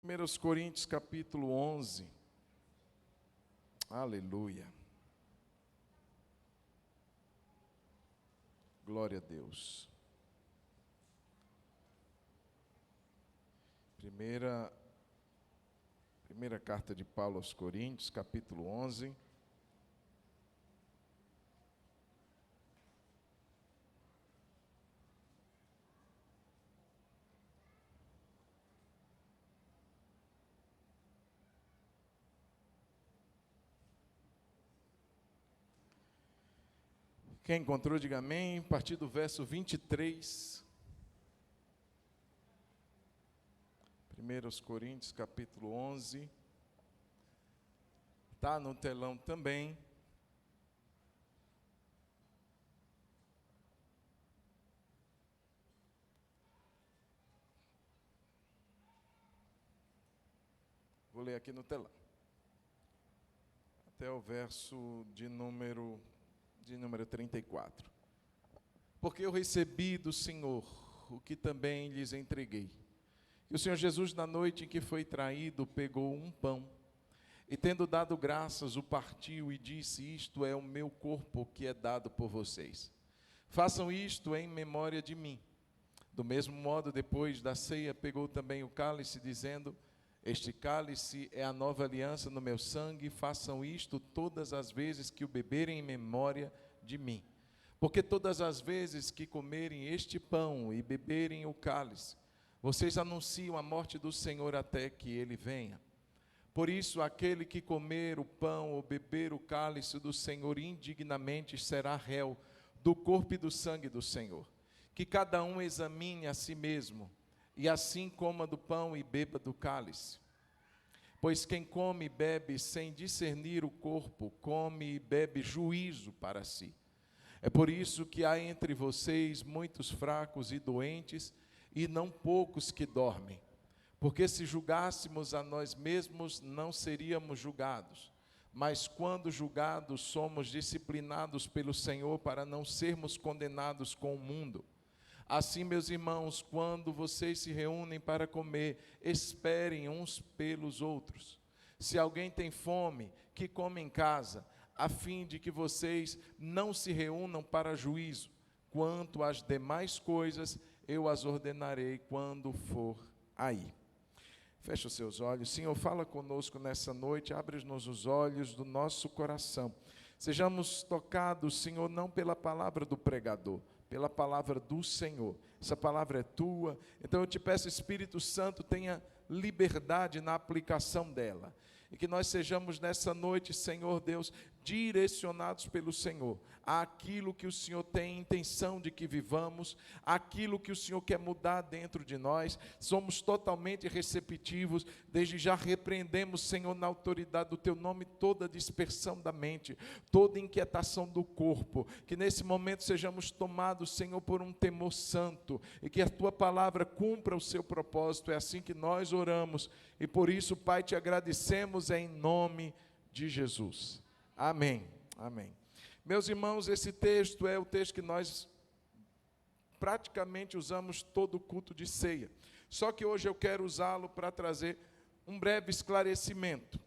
1 Coríntios capítulo 11. Aleluia. Glória a Deus. Primeira carta de Paulo aos Coríntios, capítulo 11. Quem encontrou, diga amém. A partir do verso 23. 1 Coríntios, capítulo 11. Está no telão também. Vou ler aqui no telão. Até o verso de número 34. Porque eu recebi do Senhor o que também lhes entreguei. E o Senhor Jesus, na noite em que foi traído, pegou um pão, e tendo dado graças, o partiu e disse: isto é o meu corpo que é dado por vocês. Façam isto em memória de mim. Do mesmo modo, depois da ceia, pegou também o cálice, dizendo: este cálice é a nova aliança no meu sangue, façam isto todas as vezes que o beberem em memória de mim. Porque todas as vezes que comerem este pão e beberem o cálice, vocês anunciam a morte do Senhor até que Ele venha. Por isso, aquele que comer o pão ou beber o cálice do Senhor indignamente será réu do corpo e do sangue do Senhor. Que cada um examine a si mesmo, e assim coma do pão e beba do cálice. Pois quem come e bebe sem discernir o corpo, come e bebe juízo para si. É por isso que há entre vocês muitos fracos e doentes, e não poucos que dormem. Porque se julgássemos a nós mesmos, não seríamos julgados. Mas quando julgados, somos disciplinados pelo Senhor para não sermos condenados com o mundo. Assim, meus irmãos, quando vocês se reúnem para comer, esperem uns pelos outros. Se alguém tem fome, que come em casa, a fim de que vocês não se reúnam para juízo. Quanto às demais coisas, eu as ordenarei quando for aí. Feche os seus olhos. Senhor, fala conosco nessa noite, abre-nos os olhos do nosso coração. Sejamos tocados, Senhor, não pela palavra do pregador, pela palavra do Senhor. Essa palavra é tua, então eu te peço, Espírito Santo, tenha liberdade na aplicação dela, e que nós sejamos nessa noite, Senhor Deus, direcionados pelo Senhor, àquilo que o Senhor tem intenção de que vivamos, aquilo que o Senhor quer mudar dentro de nós. Somos totalmente receptivos, desde já repreendemos, Senhor, na autoridade do Teu nome, toda dispersão da mente, toda inquietação do corpo, que nesse momento sejamos tomados, Senhor, por um temor santo, e que a Tua palavra cumpra o seu propósito. É assim que nós oramos, e por isso, Pai, te agradecemos em nome de Jesus. Amém, amém. Meus irmãos, esse texto é o texto que nós praticamente usamos todo o culto de ceia. Só que hoje eu quero usá-lo para trazer um breve esclarecimento.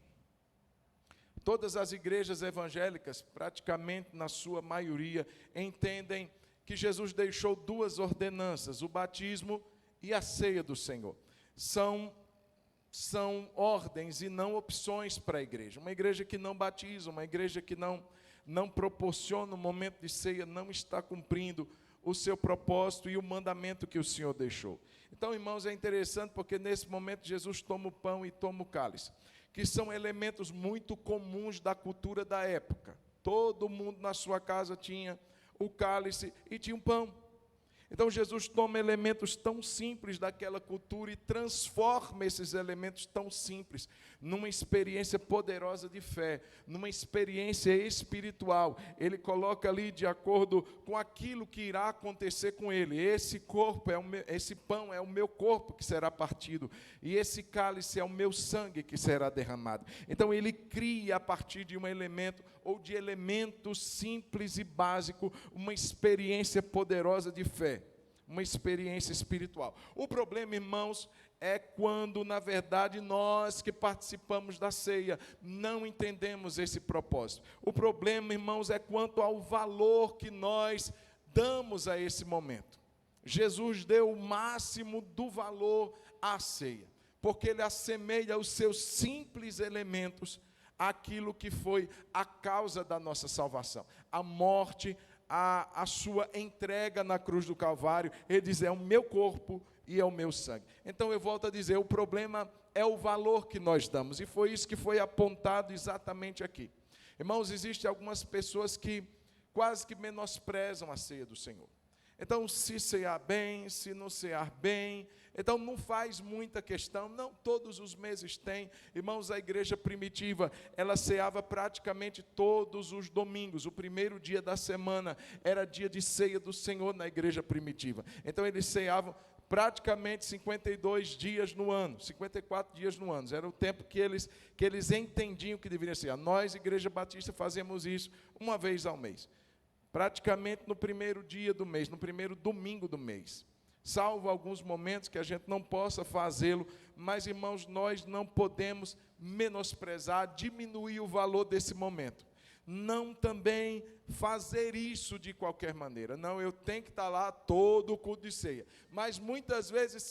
Todas as igrejas evangélicas, praticamente na sua maioria, entendem que Jesus deixou duas ordenanças, o batismo e a ceia do Senhor. São ordens e não opções para a igreja. Uma igreja que não batiza, uma igreja que não proporciona um momento de ceia, não está cumprindo o seu propósito e o mandamento que o Senhor deixou. Então, irmãos, é interessante porque nesse momento Jesus toma o pão e toma o cálice, que são elementos muito comuns da cultura da época. Todo mundo na sua casa tinha o cálice e tinha um pão. Então Jesus toma elementos tão simples daquela cultura e transforma esses elementos tão simples numa experiência poderosa de fé, numa experiência espiritual. Ele coloca ali de acordo com aquilo que irá acontecer com ele. Esse pão é o meu corpo que será partido, e esse cálice é o meu sangue que será derramado. Então ele cria a partir de um elemento ou de elemento simples e básico uma experiência poderosa de fé. Uma experiência espiritual. O problema, irmãos, é quando, na verdade, nós que participamos da ceia não entendemos esse propósito. O problema, irmãos, é quanto ao valor que nós damos a esse momento. Jesus deu o máximo do valor à ceia, porque ele assemelha os seus simples elementos àquilo que foi a causa da nossa salvação, a morte, a sua entrega na cruz do Calvário. Ele diz, é o meu corpo e é o meu sangue. Então eu volto a dizer, o problema é o valor que nós damos, e foi isso que foi apontado exatamente aqui. Irmãos, existem algumas pessoas que quase que menosprezam a ceia do Senhor. Então, se cear bem, se não cear bem, então não faz muita questão. Não todos os meses tem. Irmãos, a igreja primitiva, ela ceava praticamente todos os domingos. O primeiro dia da semana era dia de ceia do Senhor na igreja primitiva. Então, eles ceavam praticamente 52 dias no ano, 54 dias no ano. Era o tempo que eles entendiam que deveria ser. Nós, Igreja Batista, fazemos isso uma vez ao mês. Praticamente no primeiro dia do mês, no primeiro domingo do mês. Salvo alguns momentos que a gente não possa fazê-lo, mas, irmãos, nós não podemos menosprezar, diminuir o valor desse momento. Não também fazer isso de qualquer maneira. Não, eu tenho que estar lá todo o culto de ceia. Mas muitas vezes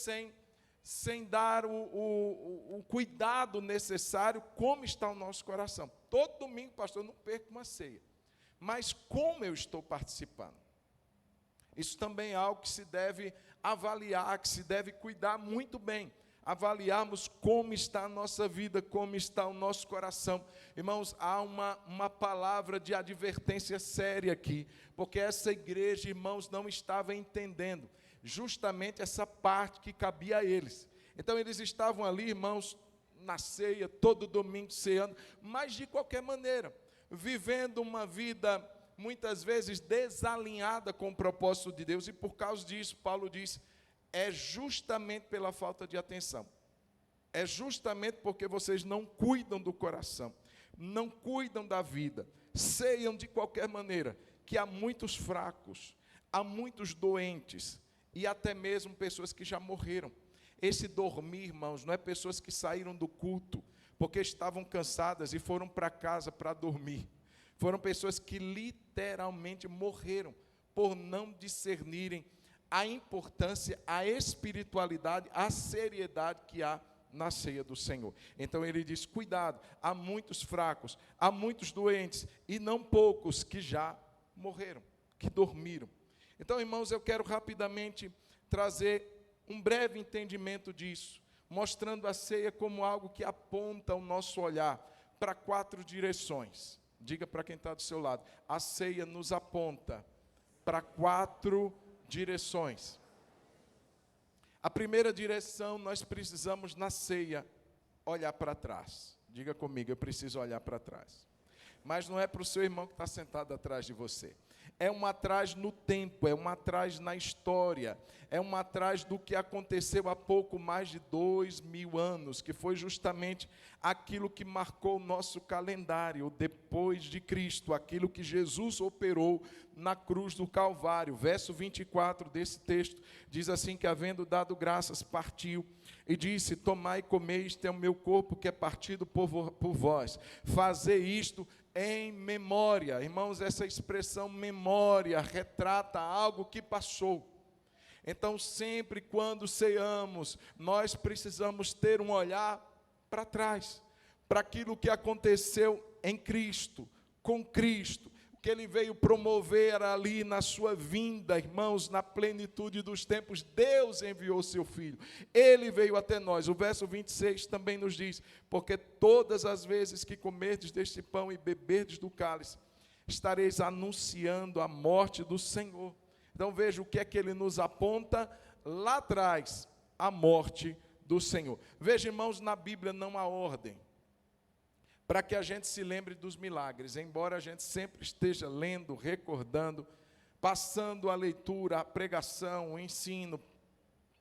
sem dar o cuidado necessário, como está o nosso coração. Todo domingo, pastor, eu não perco uma ceia. Mas como eu estou participando? Isso também é algo que se deve avaliar, que se deve cuidar muito bem. Avaliarmos como está a nossa vida, como está o nosso coração. Irmãos, há uma palavra de advertência séria aqui, porque essa igreja, irmãos, não estava entendendo justamente essa parte que cabia a eles. Então, eles estavam ali, irmãos, na ceia, todo domingo ceando, mas de qualquer maneira, vivendo uma vida, muitas vezes, desalinhada com o propósito de Deus, e por causa disso, Paulo diz, é justamente pela falta de atenção, é justamente porque vocês não cuidam do coração, não cuidam da vida, ceiam de qualquer maneira, que há muitos fracos, há muitos doentes, e até mesmo pessoas que já morreram. Esse dormir, irmãos, não é pessoas que saíram do culto, porque estavam cansadas e foram para casa para dormir. Foram pessoas que literalmente morreram por não discernirem a importância, a espiritualidade, a seriedade que há na ceia do Senhor. Então ele diz, cuidado, há muitos fracos, há muitos doentes, e não poucos que já morreram, que dormiram. Então, irmãos, eu quero rapidamente trazer um breve entendimento disso, mostrando a ceia como algo que aponta o nosso olhar para 4 direções. Diga para quem está do seu lado, a ceia nos aponta para 4 direções. A primeira direção, nós precisamos na ceia olhar para trás. Diga comigo, eu preciso olhar para trás. Mas não é para o seu irmão que está sentado atrás de você. É um atrás no tempo, é um atrás na história, é um atrás do que aconteceu há pouco mais de 2000 anos, que foi justamente aquilo que marcou o nosso calendário, depois de Cristo, aquilo que Jesus operou na cruz do Calvário. Verso 24 desse texto diz assim, que havendo dado graças, partiu e disse, tomai e comei, este é o meu corpo que é partido por vós, fazei isto em memória. Irmãos, essa expressão memória retrata algo que passou. Então, sempre quando ceamos, nós precisamos ter um olhar para trás, para aquilo que aconteceu em Cristo, com Cristo, que Ele veio promover ali na sua vinda, irmãos, na plenitude dos tempos. Deus enviou seu Filho, Ele veio até nós. O verso 26 também nos diz, porque todas as vezes que comerdes deste pão e beberdes do cálice, estareis anunciando a morte do Senhor. Então veja o que é que Ele nos aponta lá atrás, a morte do Senhor. Veja, irmãos, na Bíblia não há ordem para que a gente se lembre dos milagres, embora a gente sempre esteja lendo, recordando, passando a leitura, a pregação, o ensino,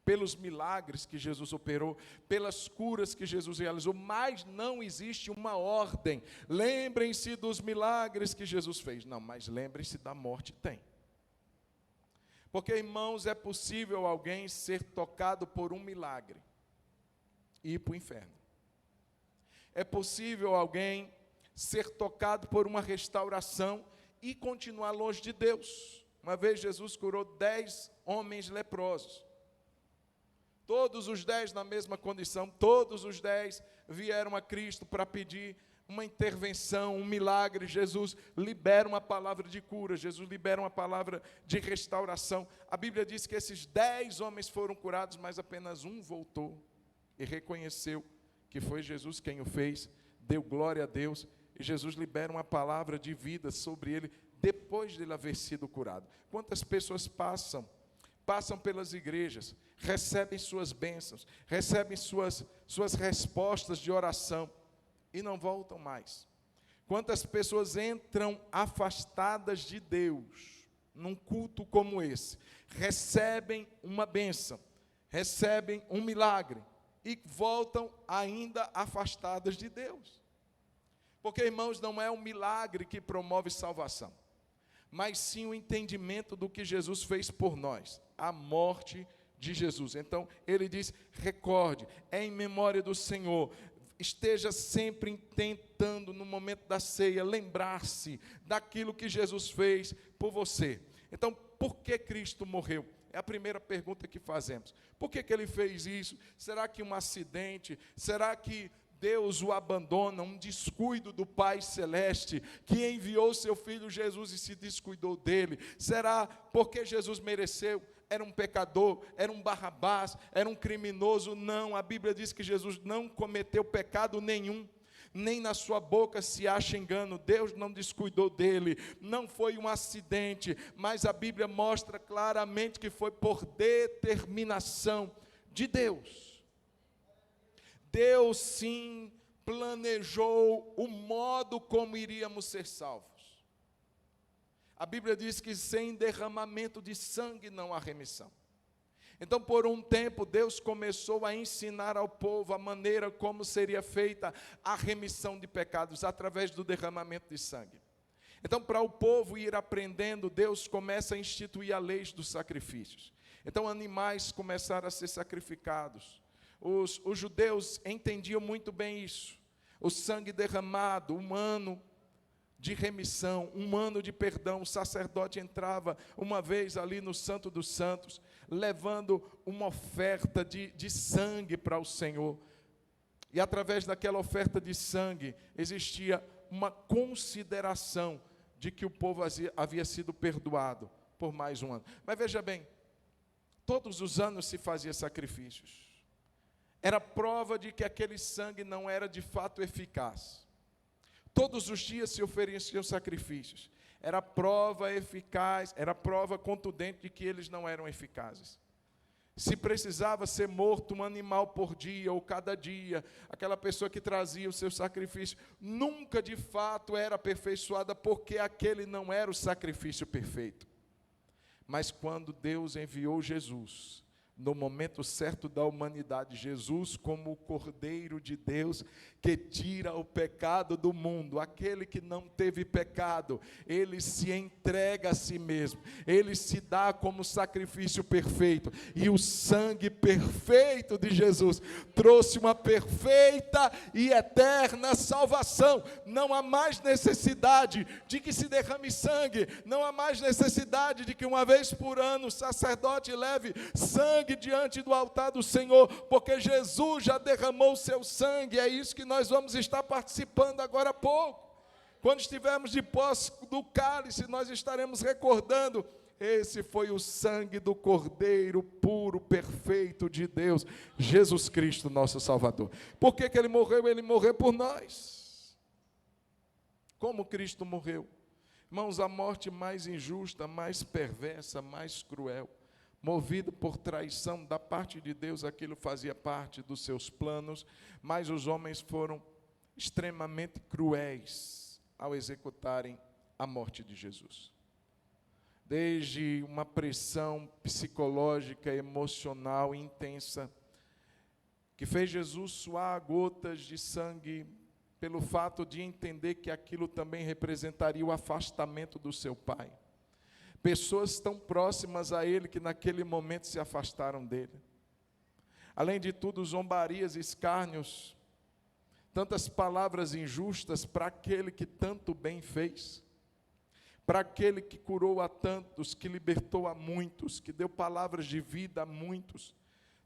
pelos milagres que Jesus operou, pelas curas que Jesus realizou, mas não existe uma ordem. Lembrem-se dos milagres que Jesus fez. Não, mas lembrem-se da morte, tem. Porque, irmãos, é possível alguém ser tocado por um milagre, e ir para o inferno. É possível alguém ser tocado por uma restauração e continuar longe de Deus. Uma vez Jesus curou 10 homens leprosos. Todos os 10 na mesma condição, todos os 10 vieram a Cristo para pedir uma intervenção, um milagre. Jesus libera uma palavra de cura, Jesus libera uma palavra de restauração. A Bíblia diz que esses 10 homens foram curados, mas apenas um voltou e reconheceu que foi Jesus quem o fez, deu glória a Deus, e Jesus libera uma palavra de vida sobre ele, depois de ele haver sido curado. Quantas pessoas passam pelas igrejas, recebem suas bênçãos, recebem suas respostas de oração, e não voltam mais. Quantas pessoas entram afastadas de Deus, num culto como esse, recebem uma bênção, recebem um milagre, e voltam ainda afastadas de Deus. Porque, irmãos, não é um milagre que promove salvação, mas sim o entendimento do que Jesus fez por nós, a morte de Jesus. Então, ele diz, recorde, é em memória do Senhor. Esteja sempre tentando, no momento da ceia, lembrar-se daquilo que Jesus fez por você. Então, por que Cristo morreu? É a primeira pergunta que fazemos. Por que ele fez isso? Será que um acidente? Será que Deus o abandona? Um descuido do Pai Celeste, que enviou seu Filho Jesus e se descuidou dele? Será porque Jesus mereceu? Era um pecador, era um Barrabás, era um criminoso? Não, a Bíblia diz que Jesus não cometeu pecado nenhum, nem na sua boca se acha engano. Deus não descuidou dele, não foi um acidente, mas a Bíblia mostra claramente que foi por determinação de Deus. Deus sim planejou o modo como iríamos ser salvos. A Bíblia diz que sem derramamento de sangue não há remissão. Então, por um tempo, Deus começou a ensinar ao povo a maneira como seria feita a remissão de pecados, através do derramamento de sangue. Então, para o povo ir aprendendo, Deus começa a instituir a lei dos sacrifícios. Então, animais começaram a ser sacrificados. Os judeus entendiam muito bem isso. O sangue derramado, humano, de remissão, um ano de perdão. O sacerdote entrava uma vez ali no Santo dos Santos, levando uma oferta de sangue para o Senhor. E através daquela oferta de sangue, existia uma consideração de que o povo havia sido perdoado por mais um ano. Mas veja bem, todos os anos se fazia sacrifícios. Era prova de que aquele sangue não era de fato eficaz. Todos os dias se ofereciam sacrifícios. Era prova eficaz, era prova contundente de que eles não eram eficazes. Se precisava ser morto um animal por dia ou cada dia, aquela pessoa que trazia o seu sacrifício nunca de fato era aperfeiçoada, porque aquele não era o sacrifício perfeito. Mas quando Deus enviou Jesus, no momento certo da humanidade, Jesus como o Cordeiro de Deus que tira o pecado do mundo, aquele que não teve pecado, ele se entrega a si mesmo, ele se dá como sacrifício perfeito, e o sangue perfeito de Jesus trouxe uma perfeita e eterna salvação. Não há mais necessidade de que se derrame sangue, não há mais necessidade de que uma vez por ano o sacerdote leve sangue diante do altar do Senhor, porque Jesus já derramou o seu sangue. É isso que nós vamos estar participando agora há pouco. Quando estivermos de posse do cálice, nós estaremos recordando: esse foi o sangue do Cordeiro puro, perfeito de Deus, Jesus Cristo, nosso Salvador. Por que ele morreu? Ele morreu por nós. Como Cristo morreu? Irmãos, a morte mais injusta, mais perversa, mais cruel, movido por traição da parte de Deus, aquilo fazia parte dos seus planos, mas os homens foram extremamente cruéis ao executarem a morte de Jesus. Desde uma pressão psicológica, emocional intensa, que fez Jesus suar gotas de sangue, pelo fato de entender que aquilo também representaria o afastamento do seu Pai. Pessoas tão próximas a Ele que naquele momento se afastaram dele. Além de tudo, zombarias, escárnios, tantas palavras injustas para aquele que tanto bem fez, para aquele que curou a tantos, que libertou a muitos, que deu palavras de vida a muitos.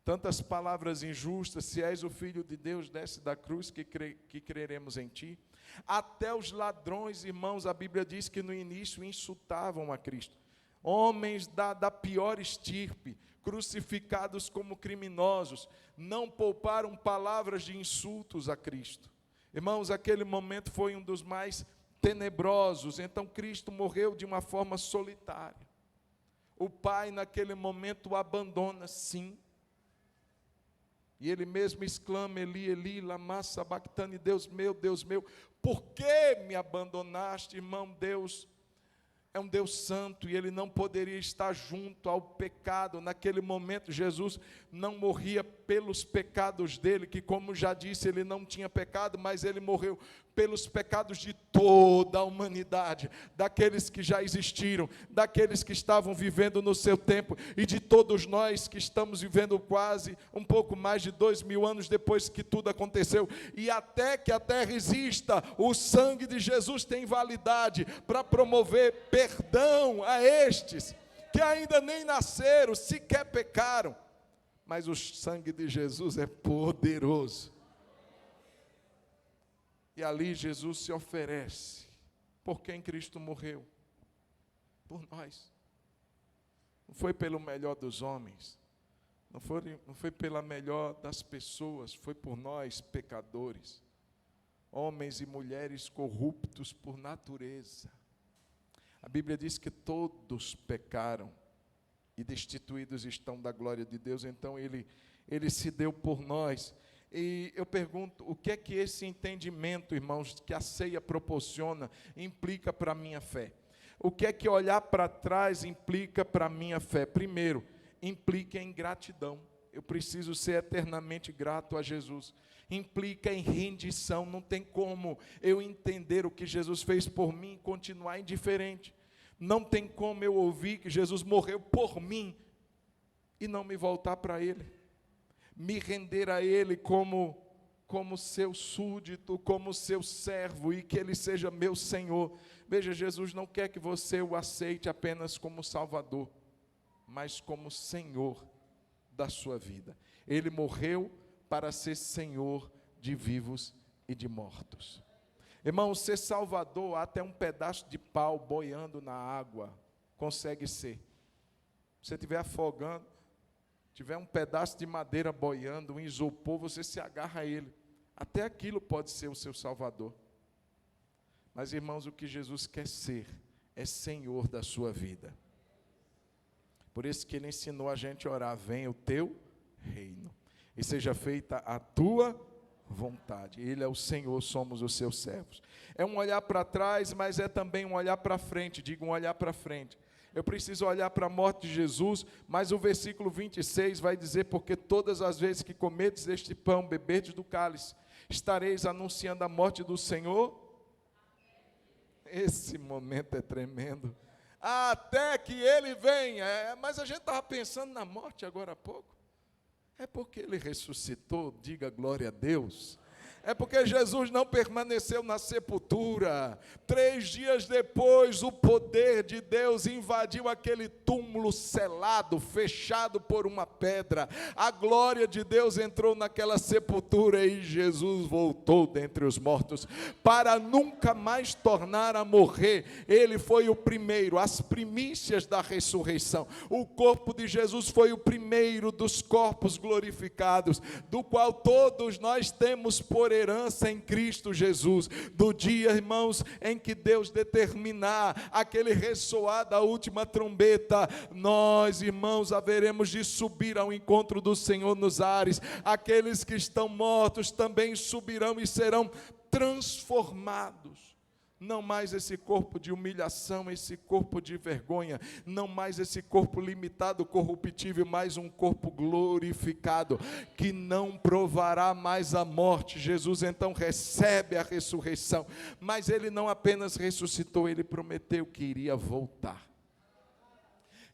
Tantas palavras injustas: se és o Filho de Deus, desce da cruz, que creremos em ti. Até os ladrões, irmãos, a Bíblia diz que no início insultavam a Cristo. Homens da pior estirpe, crucificados como criminosos, não pouparam palavras de insultos a Cristo. Irmãos, aquele momento foi um dos mais tenebrosos. Então Cristo morreu de uma forma solitária. O Pai naquele momento o abandona, sim. E ele mesmo exclama: Eli, Eli, lama sabactani, Deus meu, por que me abandonaste? Irmão, Deus é um Deus santo e ele não poderia estar junto ao pecado. Naquele momento, Jesus não morria pelos pecados dele, que, como já disse, ele não tinha pecado, mas ele morreu pelos pecados de toda a humanidade, daqueles que já existiram, daqueles que estavam vivendo no seu tempo, e de todos nós que estamos vivendo quase um pouco mais de 2000 anos depois que tudo aconteceu. E até que a terra exista, o sangue de Jesus tem validade para promover perdão a estes que ainda nem nasceram, sequer pecaram. Mas o sangue de Jesus é poderoso. E ali Jesus se oferece. Por quem Cristo morreu? Por nós. Não foi pelo melhor dos homens, não foi pela melhor das pessoas, foi por nós, pecadores, homens e mulheres corruptos por natureza. A Bíblia diz que todos pecaram e destituídos estão da glória de Deus. Então ele se deu por nós. E eu pergunto, o que é que esse entendimento, irmãos, que a ceia proporciona, implica para a minha fé? O que é que olhar para trás implica para a minha fé? Primeiro, implica em gratidão. Eu preciso ser eternamente grato a Jesus. Implica em rendição. Não tem como eu entender o que Jesus fez por mim e continuar indiferente. Não tem como eu ouvir que Jesus morreu por mim e não me voltar para Ele. Me render a Ele como seu súdito, como seu servo, e que Ele seja meu Senhor. Veja, Jesus não quer que você o aceite apenas como Salvador, mas como Senhor da sua vida. Ele morreu para ser Senhor de vivos e de mortos. Irmão, ser Salvador, até um pedaço de pau boiando na água consegue ser. Se você estiver afogando, tiver um pedaço de madeira boiando, um isopor, você se agarra a ele. Até aquilo pode ser o seu Salvador. Mas, irmãos, o que Jesus quer ser é Senhor da sua vida. Por isso que Ele ensinou a gente a orar: venha o teu reino, e seja feita a tua vontade. Ele é o Senhor, somos os seus servos. É um olhar para trás, mas é também um olhar para frente. Digo, um olhar para frente. Eu preciso olhar para a morte de Jesus, mas o versículo 26 vai dizer: porque todas as vezes que comedes este pão, beberdes do cálice, estareis anunciando a morte do Senhor. Esse momento é tremendo. Até que Ele venha. Mas a gente estava pensando na morte agora há pouco. É porque Ele ressuscitou, diga glória a Deus. É porque Jesus não permaneceu na sepultura. 3 dias depois, o poder de Deus invadiu aquele túmulo selado, fechado por uma pedra. A glória de Deus entrou naquela sepultura e Jesus voltou dentre os mortos, para nunca mais tornar a morrer. Ele foi o primeiro, as primícias da ressurreição. O corpo de Jesus foi o primeiro dos corpos glorificados, do qual todos nós temos por herança em Cristo Jesus. Do dia, irmãos, em que Deus determinar aquele ressoar da última trombeta, nós, irmãos, haveremos de subir ao encontro do Senhor nos ares. Aqueles que estão mortos também subirão e serão transformados. Não mais esse corpo de humilhação, esse corpo de vergonha, não mais esse corpo limitado, corruptível, mas um corpo glorificado, que não provará mais a morte. Jesus então recebe a ressurreição, mas Ele não apenas ressuscitou, Ele prometeu que iria voltar.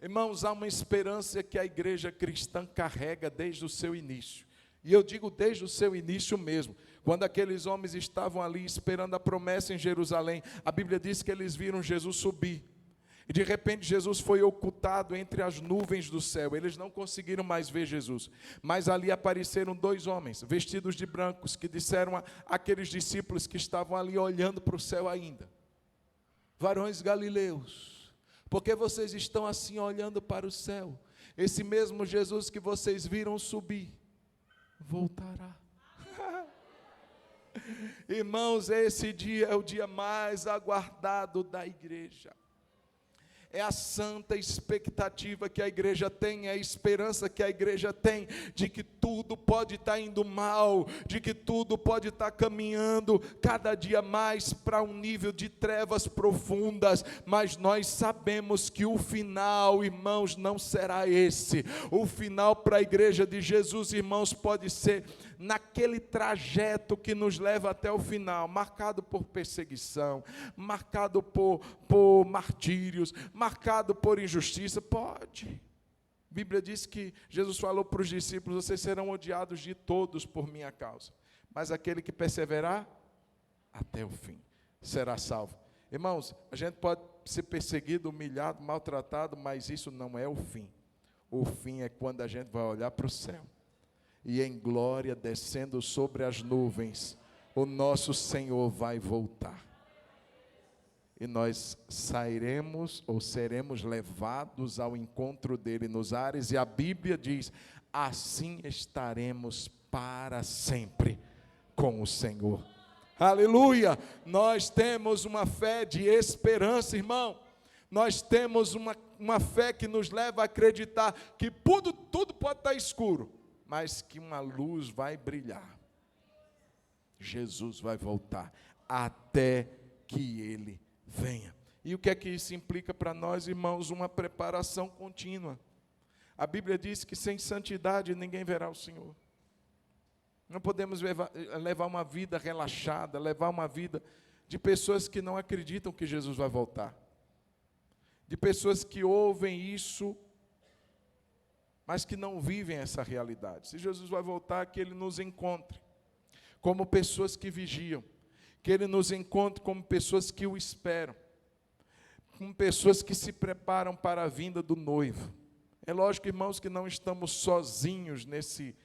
Irmãos, há uma esperança que a igreja cristã carrega desde o seu início. E eu digo desde o seu início mesmo. Quando aqueles homens estavam ali esperando a promessa em Jerusalém, a Bíblia diz que eles viram Jesus subir. E de repente Jesus foi ocultado entre as nuvens do céu. Eles não conseguiram mais ver Jesus. Mas ali apareceram 2 homens, vestidos de brancos, que disseram àqueles discípulos que estavam ali olhando para o céu ainda: varões galileus, por que vocês estão assim olhando para o céu? Esse mesmo Jesus que vocês viram subir, voltará. Irmãos, esse dia é o dia mais aguardado da igreja. É a santa expectativa que a igreja tem, é a esperança que a igreja tem, de que tudo pode estar indo mal, de que tudo pode estar caminhando cada dia mais para um nível de trevas profundas, mas nós sabemos que o final, irmãos, não será esse. O final para a igreja de Jesus, irmãos, pode ser naquele trajeto que nos leva até o final, marcado por perseguição, marcado por martírios, marcado por injustiça. Pode. A Bíblia diz que Jesus falou para os discípulos: vocês serão odiados de todos por minha causa, mas aquele que perseverar até o fim será salvo. Irmãos, a gente pode ser perseguido, humilhado, maltratado, mas isso não é o fim. O fim é quando a gente vai olhar para o céu e em glória, descendo sobre as nuvens, o nosso Senhor vai voltar. E nós sairemos ou seremos levados ao encontro dele nos ares. E a Bíblia diz: assim estaremos para sempre com o Senhor. Aleluia! Nós temos uma fé de esperança, irmão. Nós temos uma fé que nos leva a acreditar que tudo pode estar escuro, mas que uma luz vai brilhar. Jesus vai voltar até que ele venha. E o que é que isso implica para nós, irmãos? Uma preparação contínua. A Bíblia diz que sem santidade ninguém verá o Senhor. Não podemos levar uma vida relaxada, levar uma vida de pessoas que não acreditam que Jesus vai voltar, de pessoas que ouvem isso, mas que não vivem essa realidade. Se Jesus vai voltar, que ele nos encontre como pessoas que vigiam, que ele nos encontre como pessoas que o esperam, como pessoas que se preparam para a vinda do noivo. É lógico, irmãos, que não estamos sozinhos nesse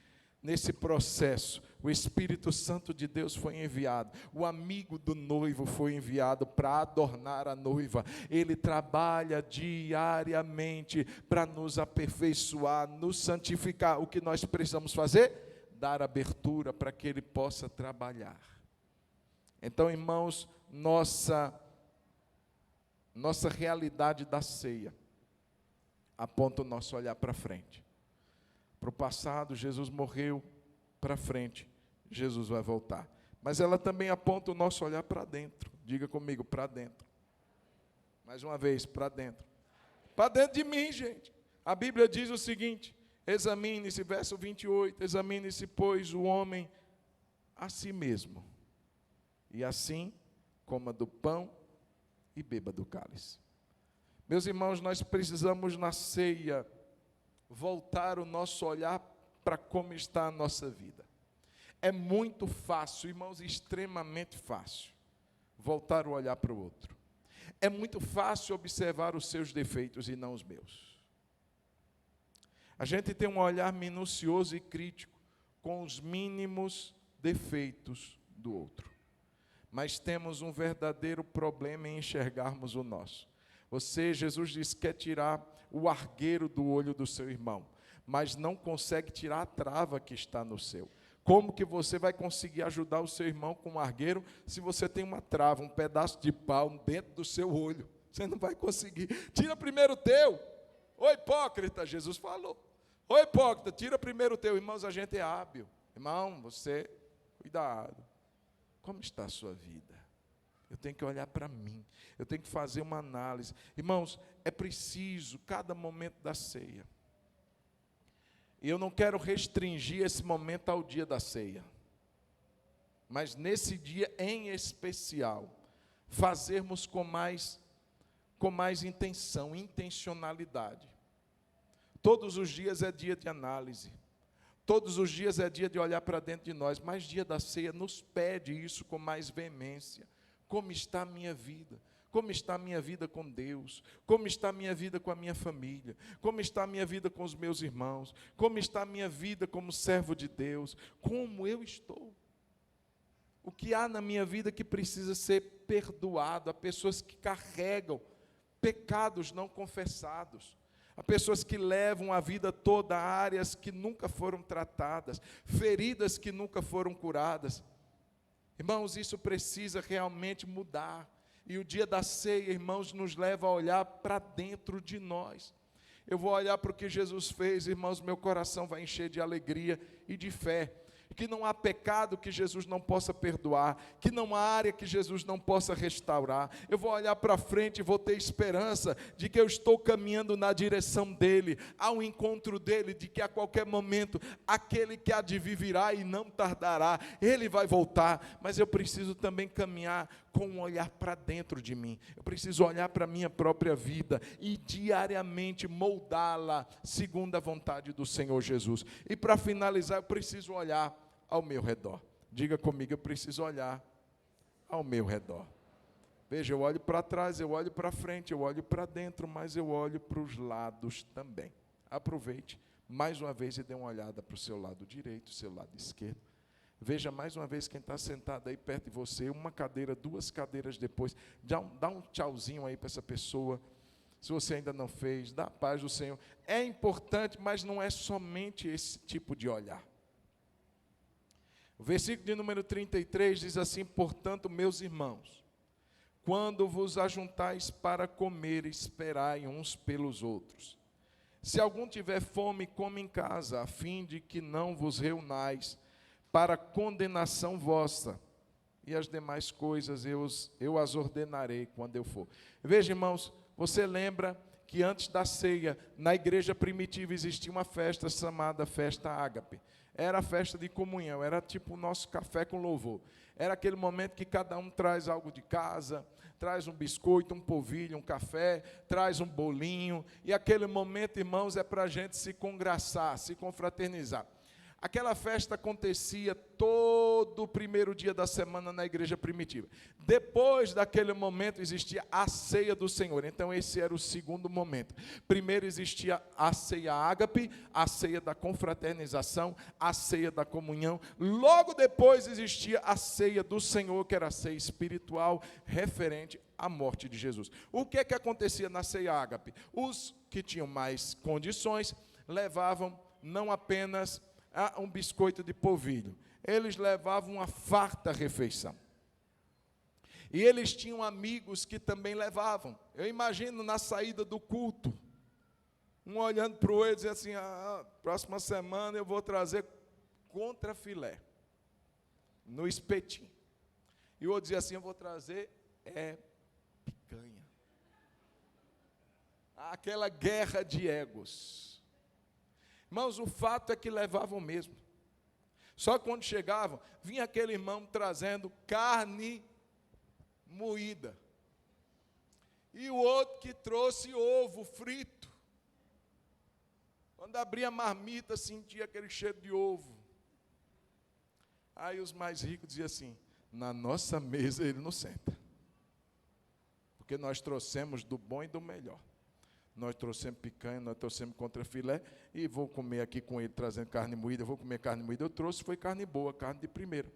processo. O Espírito Santo de Deus foi enviado, o amigo do noivo foi enviado para adornar a noiva. Ele trabalha diariamente para nos aperfeiçoar, nos santificar. O que nós precisamos fazer? Dar abertura para que ele possa trabalhar. Então, irmãos, nossa realidade da ceia aponta o nosso olhar para frente. Para o passado, Jesus morreu. Para frente, Jesus vai voltar. Mas ela também aponta o nosso olhar para dentro. Diga comigo, para dentro. Mais uma vez, para dentro. Para dentro de mim, gente. A Bíblia diz o seguinte: examine-se, verso 28, examine-se, pois, o homem a si mesmo, e assim coma do pão e beba do cálice. Meus irmãos, nós precisamos na ceia voltar o nosso olhar para como está a nossa vida. É muito fácil, irmãos, extremamente fácil, voltar o olhar para o outro. É muito fácil observar os seus defeitos e não os meus. A gente tem um olhar minucioso e crítico com os mínimos defeitos do outro. Mas temos um verdadeiro problema em enxergarmos o nosso. Jesus disse que quer tirar o argueiro do olho do seu irmão, mas não consegue tirar a trava que está no seu. Como que você vai conseguir ajudar o seu irmão com um argueiro se você tem uma trava, um pedaço de pau dentro do seu olho? Você não vai conseguir. Tira primeiro o teu. Ô hipócrita, Jesus falou. Ô hipócrita, tira primeiro o teu. Irmãos, a gente é hábil. Irmão, você, cuidado. Como está a sua vida? Eu tenho que olhar para mim. Eu tenho que fazer uma análise. Irmãos, é preciso, cada momento da ceia. E eu não quero restringir esse momento ao dia da ceia. Mas nesse dia em especial, fazermos com mais intenção, intencionalidade. Todos os dias é dia de análise. Todos os dias é dia de olhar para dentro de nós, mas dia da ceia nos pede isso com mais veemência. Como está a minha vida? Como está a minha vida com Deus? Como está a minha vida com a minha família? Como está a minha vida com os meus irmãos? Como está a minha vida como servo de Deus? Como eu estou? O que há na minha vida que precisa ser perdoado? Há pessoas que carregam pecados não confessados. Há pessoas que levam a vida toda a áreas que nunca foram tratadas, feridas que nunca foram curadas. Irmãos, isso precisa realmente mudar. E o dia da ceia, irmãos, nos leva a olhar para dentro de nós. Eu vou olhar para o que Jesus fez, irmãos, meu coração vai encher de alegria e de fé. Que não há pecado que Jesus não possa perdoar, que não há área que Jesus não possa restaurar. Eu vou olhar para frente e vou ter esperança de que eu estou caminhando na direção dEle, ao encontro dEle, de que a qualquer momento, aquele que há de vir virá e não tardará, Ele vai voltar, mas eu preciso também caminhar com um olhar para dentro de mim, eu preciso olhar para a minha própria vida e diariamente moldá-la segundo a vontade do Senhor Jesus. E para finalizar, eu preciso olhar ao meu redor. Diga comigo, eu preciso olhar ao meu redor. Veja, eu olho para trás, eu olho para frente, eu olho para dentro, mas eu olho para os lados também. Aproveite mais uma vez e dê uma olhada para o seu lado direito, seu lado esquerdo. Veja mais uma vez quem está sentado aí perto de você, uma cadeira, duas cadeiras depois. Dá um tchauzinho aí para essa pessoa. Se você ainda não fez, dá a paz do Senhor. É importante, mas não é somente esse tipo de olhar. O versículo de número 33 diz assim: portanto, meus irmãos, quando vos ajuntais para comer, esperai uns pelos outros. Se algum tiver fome, come em casa, a fim de que não vos reunais para condenação vossa, e as demais coisas eu as ordenarei quando eu for. Veja, irmãos, você lembra que antes da ceia, na igreja primitiva, existia uma festa chamada festa ágape. Era a festa de comunhão, era tipo o nosso café com louvor. Era aquele momento que cada um traz algo de casa, traz um biscoito, um polvilho, um café, traz um bolinho, e aquele momento, irmãos, é para a gente se congraçar, se confraternizar. Aquela festa acontecia todo o primeiro dia da semana na igreja primitiva. Depois daquele momento existia a ceia do Senhor. Então esse era o segundo momento. Primeiro existia a ceia ágape, a ceia da confraternização, a ceia da comunhão. Logo depois existia a ceia do Senhor, que era a ceia espiritual referente à morte de Jesus. O que é que acontecia na ceia ágape? Os que tinham mais condições levavam não apenas um biscoito de polvilho, eles levavam uma farta refeição. E eles tinham amigos que também levavam. Eu imagino na saída do culto, um olhando para o outro e dizendo assim: próxima semana eu vou trazer contrafilé, no espetinho. E o outro dizia assim: eu vou trazer picanha. Aquela guerra de egos. Irmãos, o fato é que levavam mesmo. Só que quando chegavam, vinha aquele irmão trazendo carne moída. E o outro que trouxe ovo frito. Quando abria a marmita, sentia aquele cheiro de ovo. Aí os mais ricos diziam assim: na nossa mesa ele não senta. Porque nós trouxemos do bom e do melhor. Nós trouxemos picanha, nós trouxemos contrafilé, e vou comer aqui com ele trazendo carne moída. Eu vou comer carne moída, eu trouxe, foi carne boa, carne de primeira.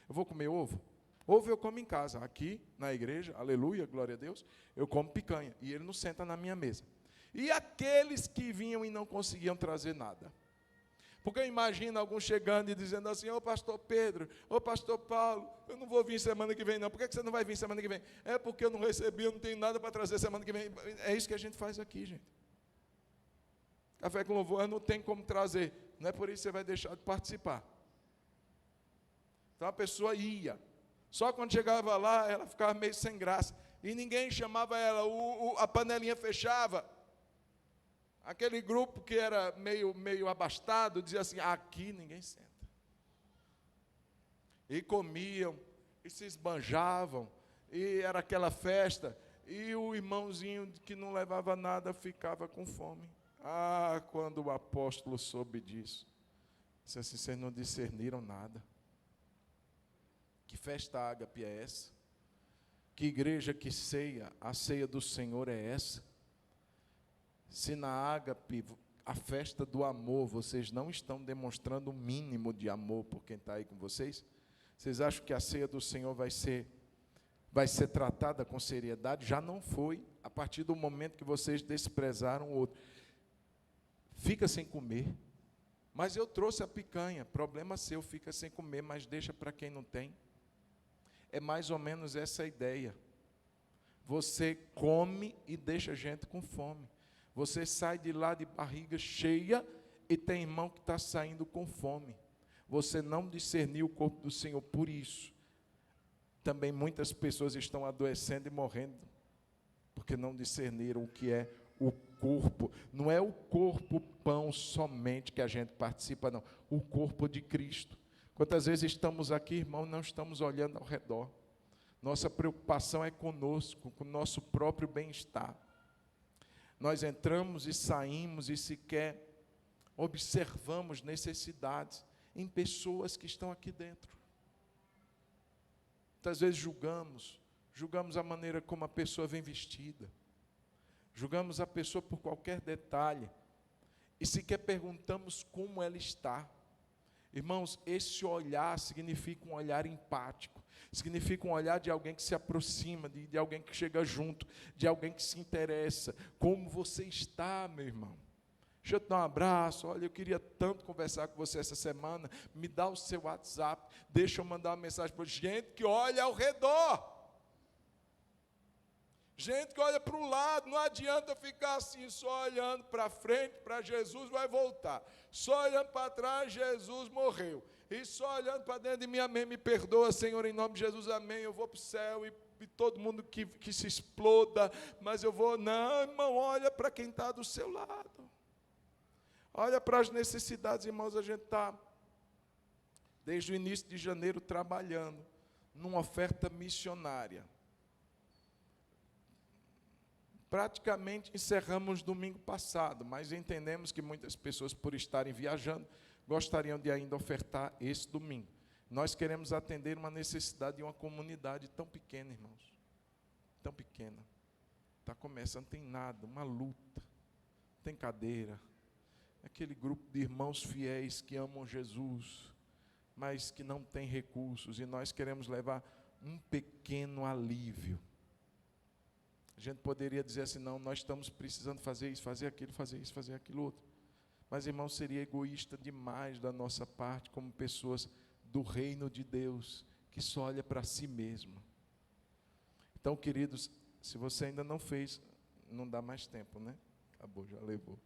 Eu vou comer ovo? Ovo eu como em casa, aqui na igreja, aleluia, glória a Deus, eu como picanha, e ele não senta na minha mesa. E aqueles que vinham e não conseguiam trazer nada? Porque eu imagino alguns chegando e dizendo assim: ô pastor Pedro, ô pastor Paulo, eu não vou vir semana que vem não. Por que você não vai vir semana que vem? É porque eu não recebi, eu não tenho nada para trazer semana que vem. É isso que a gente faz aqui, gente. Café com louvor, eu não tenho como trazer. Não é por isso que você vai deixar de participar. Então a pessoa ia. Só quando chegava lá, ela ficava meio sem graça. E ninguém chamava ela, a panelinha fechava. Aquele grupo que era meio abastado, dizia assim: aqui ninguém senta. E comiam, e se esbanjavam, e era aquela festa, e o irmãozinho que não levava nada ficava com fome. Ah, quando o apóstolo soube disso, disse assim: vocês não discerniram nada. Que festa ágape é essa? Que igreja que ceia, a ceia do Senhor é essa? Se na ágape, a festa do amor, vocês não estão demonstrando o mínimo de amor por quem está aí com vocês, vocês acham que a ceia do Senhor vai ser tratada com seriedade? Já não foi, a partir do momento que vocês desprezaram o outro. Fica sem comer. Mas eu trouxe a picanha, problema seu, fica sem comer, mas deixa para quem não tem. É mais ou menos essa a ideia. Você come e deixa a gente com fome. Você sai de lá de barriga cheia e tem irmão que está saindo com fome. Você não discerniu o corpo do Senhor, por isso. Também muitas pessoas estão adoecendo e morrendo, porque não discerniram o que é o corpo. Não é o corpo pão somente que a gente participa, não. O corpo de Cristo. Quantas vezes estamos aqui, irmão, não estamos olhando ao redor. Nossa preocupação é conosco, com o nosso próprio bem-estar. Nós entramos e saímos e sequer observamos necessidades em pessoas que estão aqui dentro. Muitas vezes julgamos a maneira como a pessoa vem vestida, julgamos a pessoa por qualquer detalhe, e sequer perguntamos como ela está. Irmãos, esse olhar significa um olhar empático, significa um olhar de alguém que se aproxima, de alguém que chega junto, de alguém que se interessa. Como você está, meu irmão? Deixa eu te dar um abraço. Olha, eu queria tanto conversar com você essa semana. Me dá o seu WhatsApp, deixa eu mandar uma mensagem para gente que olha ao redor. Gente que olha para o lado, não adianta ficar assim, só olhando para frente, para Jesus vai voltar. Só olhando para trás, Jesus morreu. E só olhando para dentro de mim, amém, me perdoa, Senhor, em nome de Jesus, amém, eu vou para o céu, e todo mundo que se exploda, mas eu vou, não, irmão, olha para quem está do seu lado. Olha para as necessidades, irmãos, a gente está, desde o início de janeiro, trabalhando numa oferta missionária. Praticamente encerramos domingo passado, mas entendemos que muitas pessoas, por estarem viajando, gostariam de ainda ofertar esse domingo. Nós queremos atender uma necessidade de uma comunidade tão pequena, irmãos. Tão pequena. Está começando, não tem nada, uma luta. Não tem cadeira. Aquele grupo de irmãos fiéis que amam Jesus, mas que não tem recursos, e nós queremos levar um pequeno alívio. A gente poderia dizer assim, não, nós estamos precisando fazer isso, fazer aquilo, fazer isso, fazer aquilo outro. Mas, irmão, seria egoísta demais da nossa parte, como pessoas do reino de Deus, que só olha para si mesmo. Então, queridos, se você ainda não fez, não dá mais tempo, né? Acabou, já levou.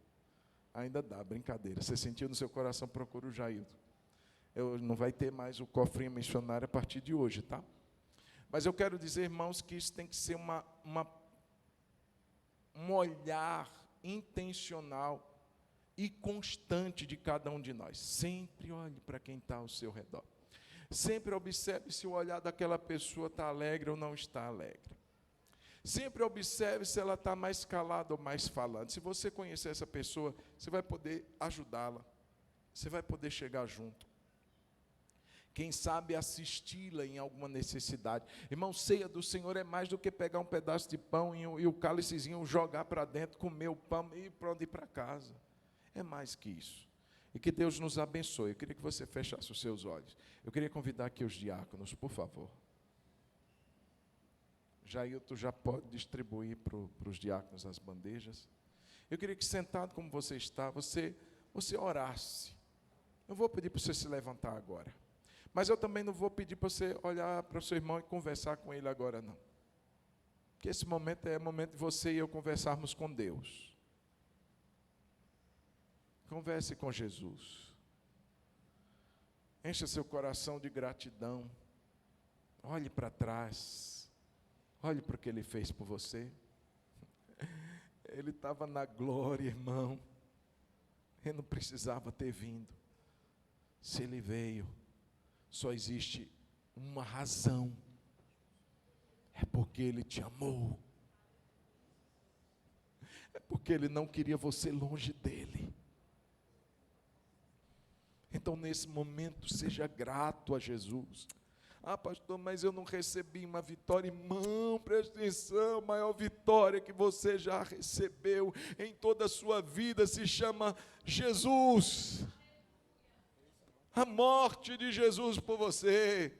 Ainda dá, brincadeira. Você sentiu no seu coração, procura o Jailton. Não vai ter mais o cofrinho missionário a partir de hoje, tá? Mas eu quero dizer, irmãos, que isso tem que ser um olhar intencional e constante de cada um de nós. Sempre olhe para quem está ao seu redor. Sempre observe se o olhar daquela pessoa está alegre ou não está alegre. Sempre observe se ela está mais calada ou mais falante. Se você conhecer essa pessoa, você vai poder ajudá-la. Você vai poder chegar junto. Quem sabe assisti-la em alguma necessidade. Irmão, ceia do Senhor é mais do que pegar um pedaço de pão e o cálicezinho jogar para dentro, comer o pão e pronto, ir para casa. É mais que isso. E que Deus nos abençoe. Eu queria que você fechasse os seus olhos. Eu queria convidar aqui os diáconos, por favor. Jailton já pode distribuir para os diáconos as bandejas. Eu queria que, sentado como você está, você orasse. Eu vou pedir para você se levantar agora. Mas eu também não vou pedir para você olhar para o seu irmão e conversar com ele agora, não. Porque esse momento é o momento de você e eu conversarmos com Deus. Converse com Jesus. Encha seu coração de gratidão. Olhe para trás. Olhe para o que Ele fez por você. Ele estava na glória, irmão. Ele não precisava ter vindo. Se Ele veio, só existe uma razão. É porque Ele te amou. é porque Ele não queria você longe dEle. Então, nesse momento, seja grato a Jesus. Ah, pastor, mas eu não recebi uma vitória. Irmão, preste atenção, a maior vitória que você já recebeu em toda a sua vida se chama Jesus. A morte de Jesus por você.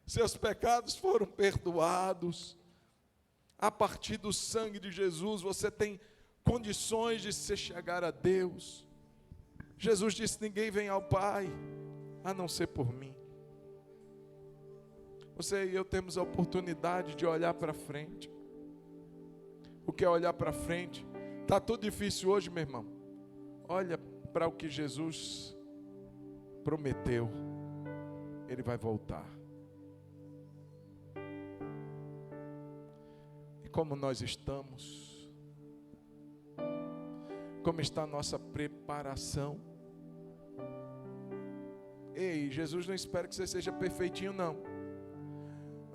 Seus pecados foram perdoados. A partir do sangue de Jesus, você tem condições de se chegar a Deus. Jesus disse: ninguém vem ao Pai, a não ser por mim. Você e eu temos a oportunidade de olhar para frente. O que é olhar para frente? Está tudo difícil hoje, meu irmão. Olha para o que Jesus prometeu. Ele vai voltar. E como nós estamos? Como está a nossa preparação? Ei, Jesus não espera que você seja perfeitinho, não.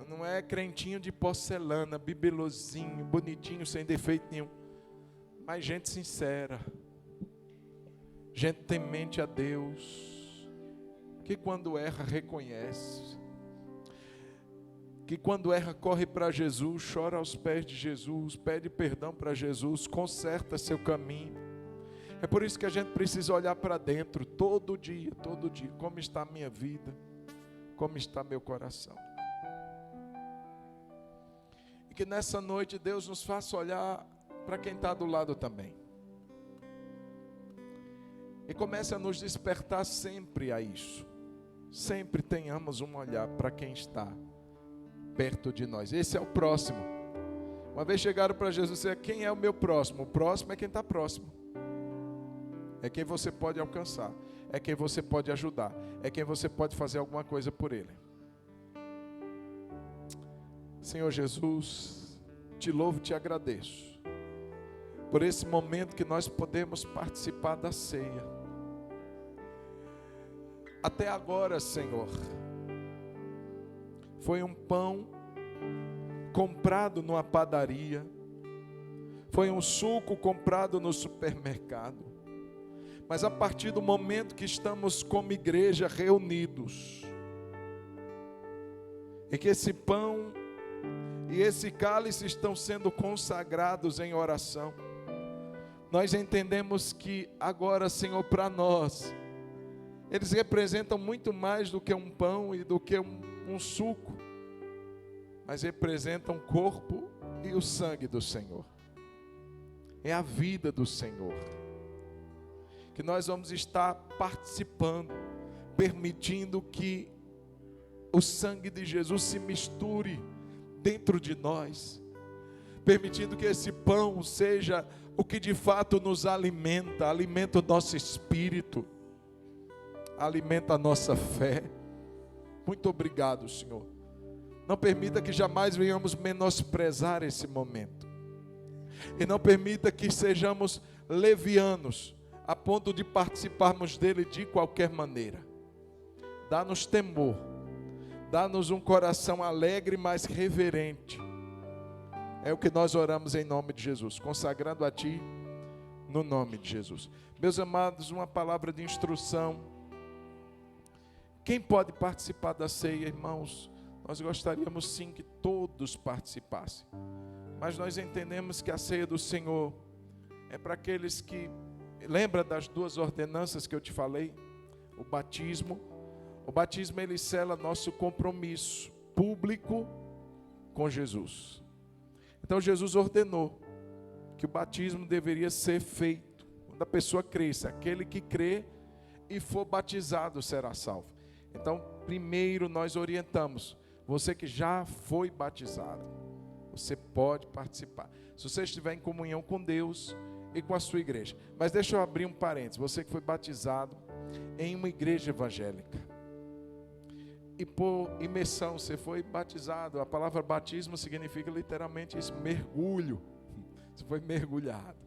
Não é crentinho de porcelana, bibelozinho, bonitinho, sem defeito nenhum. Mas gente sincera, gente temente a Deus, que quando erra reconhece, que quando erra corre para Jesus, chora aos pés de Jesus, pede perdão para Jesus, conserta seu caminho. É por isso que a gente precisa olhar para dentro todo dia, como está a minha vida, como está meu coração. Que nessa noite Deus nos faça olhar para quem está do lado também. E comece a nos despertar sempre a isso. Sempre tenhamos um olhar para quem está perto de nós. Esse é o próximo. Uma vez chegaram para Jesus e disseram: quem é o meu próximo? O próximo é quem está próximo. É quem você pode alcançar. É quem você pode ajudar. É quem você pode fazer alguma coisa por ele. Senhor Jesus, te louvo e te agradeço por esse momento que nós podemos participar da ceia. Até agora, Senhor, foi um pão comprado numa padaria, foi um suco comprado no supermercado, mas a partir do momento que estamos como igreja reunidos, e que esse pão e esse cálice estão sendo consagrados em oração, nós entendemos que agora, Senhor, para nós, eles representam muito mais do que um pão e do que um suco, mas representam o corpo e o sangue do Senhor. É a vida do Senhor, que nós vamos estar participando, permitindo que o sangue de Jesus se misture dentro de nós, permitindo que esse pão seja o que de fato nos alimenta, alimenta o nosso espírito, alimenta a nossa fé. Muito obrigado, Senhor. Não permita que jamais venhamos menosprezar esse momento, e não permita que sejamos levianos a ponto de participarmos dele de qualquer maneira. Dá-nos temor, dá-nos um coração alegre, mas reverente. É o que nós oramos em nome de Jesus, consagrando a Ti, no nome de Jesus. Meus amados, uma palavra de instrução. Quem pode participar da ceia, irmãos? Nós gostaríamos sim que todos participassem, mas nós entendemos que a ceia do Senhor é para aqueles que... Lembra das duas ordenanças que eu te falei? O batismo ele sela nosso compromisso público com Jesus. Então Jesus ordenou que o batismo deveria ser feito quando a pessoa cresce. Aquele que crê e for batizado será salvo. Então, primeiro nós orientamos: você que já foi batizado, você pode participar, se você estiver em comunhão com Deus e com a sua igreja. Mas deixa eu abrir um parênteses: você que foi batizado em uma igreja evangélica, e por imersão você foi batizado, a palavra batismo significa literalmente isso, mergulho. Você foi mergulhado.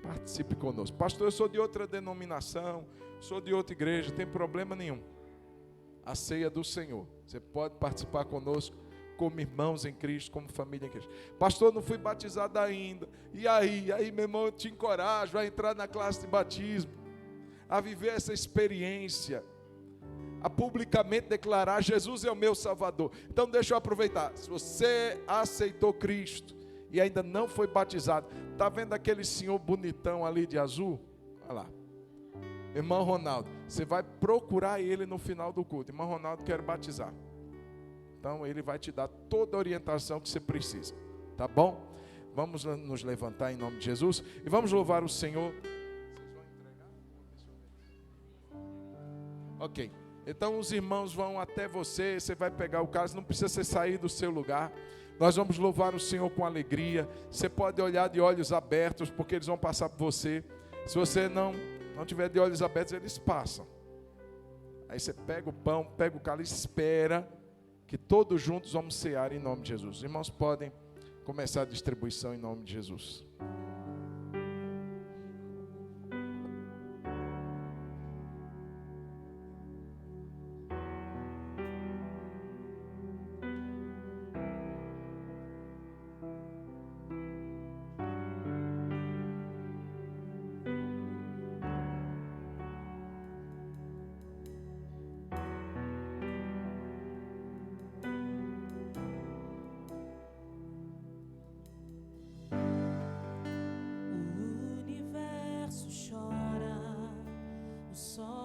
Participe conosco. Pastor, eu sou de outra denominação, sou de outra igreja, não tem problema nenhum. A ceia do Senhor, você pode participar conosco como irmãos em Cristo, como família em Cristo. Pastor, não fui batizado ainda. E aí? Aí, meu irmão, eu te encorajo a entrar na classe de batismo, a viver essa experiência, a publicamente declarar: Jesus é o meu Salvador. Então deixa eu aproveitar. Se você aceitou Cristo e ainda não foi batizado, está vendo aquele senhor bonitão ali de azul? Olha lá. Irmão Ronaldo, você vai procurar ele no final do culto. Irmão Ronaldo, quero batizar. Então ele vai te dar toda a orientação que você precisa. Tá bom? Vamos nos levantar em nome de Jesus e vamos louvar o Senhor. Vocês vão entregar? Ok. Então os irmãos vão até você, você vai pegar o cálice, não precisa você sair do seu lugar. Nós vamos louvar o Senhor com alegria. Você pode olhar de olhos abertos, porque eles vão passar por você. Se você não tiver de olhos abertos, eles passam. Aí você pega o pão, pega o cálice, espera que todos juntos vamos cear em nome de Jesus. Os irmãos podem começar a distribuição em nome de Jesus.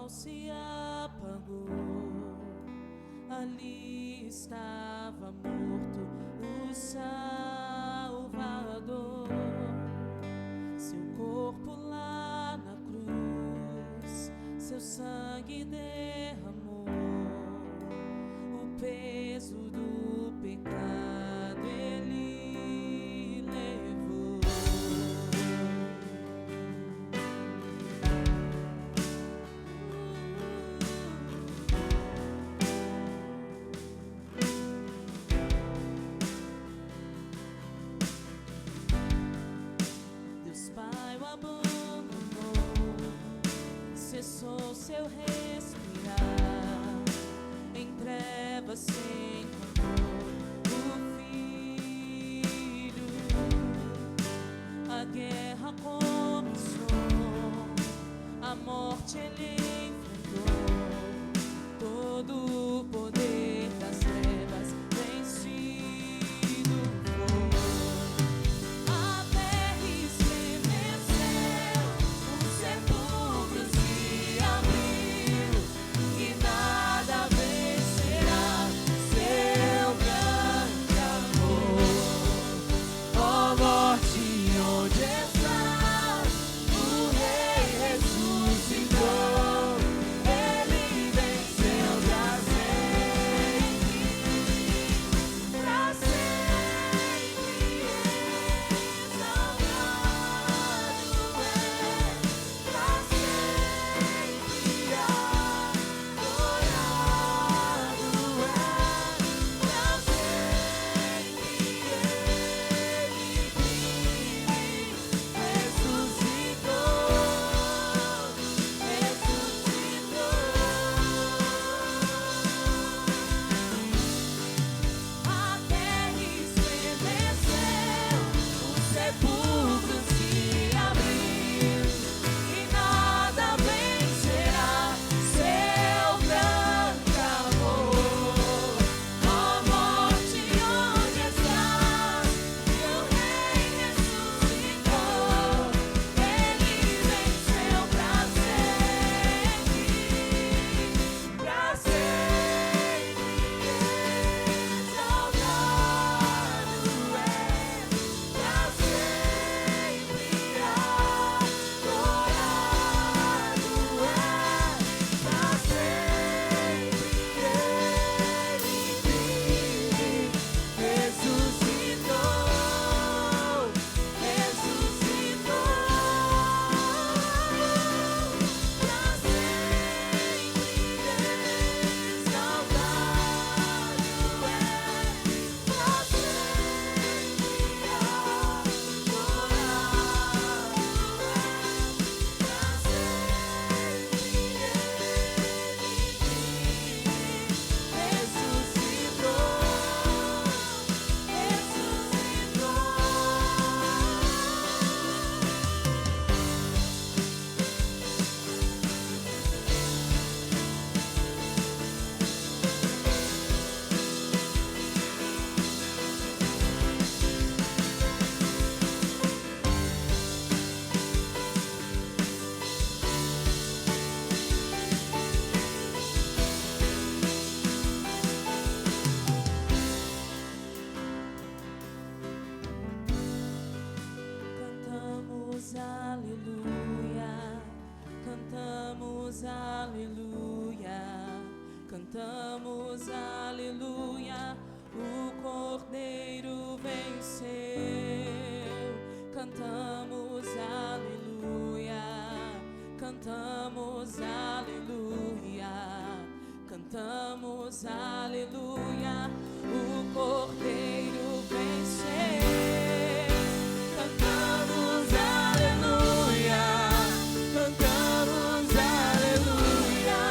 Se apagou, ali estava morto o Salvador, seu corpo lá na cruz, seu sangue derramou, o peso do pecado ele levou. cantamos aleluia, o Cordeiro venceu. Cantamos aleluia, cantamos aleluia, cantamos aleluia, o Cordeiro venceu. Cantamos aleluia, cantamos aleluia,